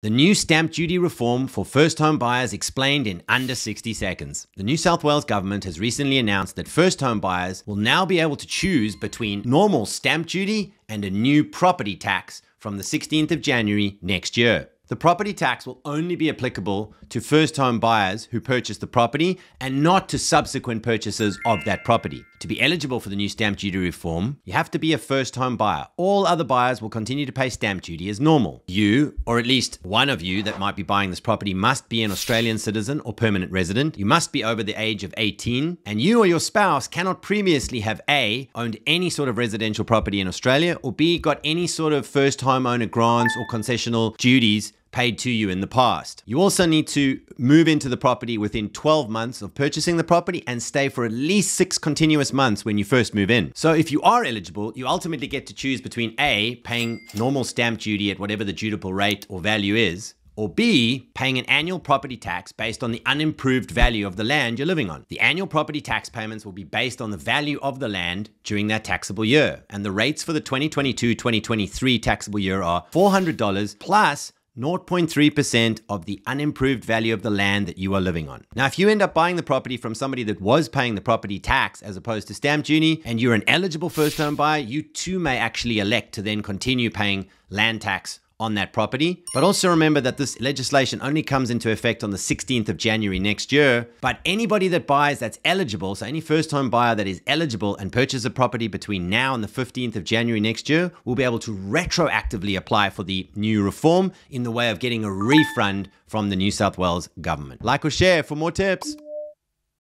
The new stamp duty reform for first home buyers explained in under 60 seconds. The New South Wales government has recently announced that first home buyers will now be able to choose between normal stamp duty and a new property tax from the 16th of January next year. The property tax will only be applicable to first home buyers who purchase the property and not to subsequent purchasers of that property. To be eligible for the new stamp duty reform, you have to be a first home buyer. All other buyers will continue to pay stamp duty as normal. You, or at least one of you that might be buying this property, must be an Australian citizen or permanent resident. You must be over the age of 18, and you or your spouse cannot previously have A, owned any sort of residential property in Australia, or B, got any sort of first homeowner grants or concessional duties paid to you in the past. You also need to move into the property within 12 months of purchasing the property and stay for at least 6 continuous months when you first move in. So if you are eligible, you ultimately get to choose between A, paying normal stamp duty at whatever the dutiable rate or value is, or B, paying an annual property tax based on the unimproved value of the land you're living on. The annual property tax payments will be based on the value of the land during that taxable year. And the rates for the 2022-2023 taxable year are $400 plus 0.3% of the unimproved value of the land that you are living on. Now, if you end up buying the property from somebody that was paying the property tax as opposed to stamp duty, and you're an eligible first home buyer, you too may actually elect to then continue paying land tax on that property. But also remember that this legislation only comes into effect on the 16th of January next year. But anybody that buys that's eligible, so any first home buyer that is eligible and purchases a property between now and the 15th of January next year will be able to retroactively apply for the new reform in the way of getting a refund from the New South Wales government. Like or share for more tips.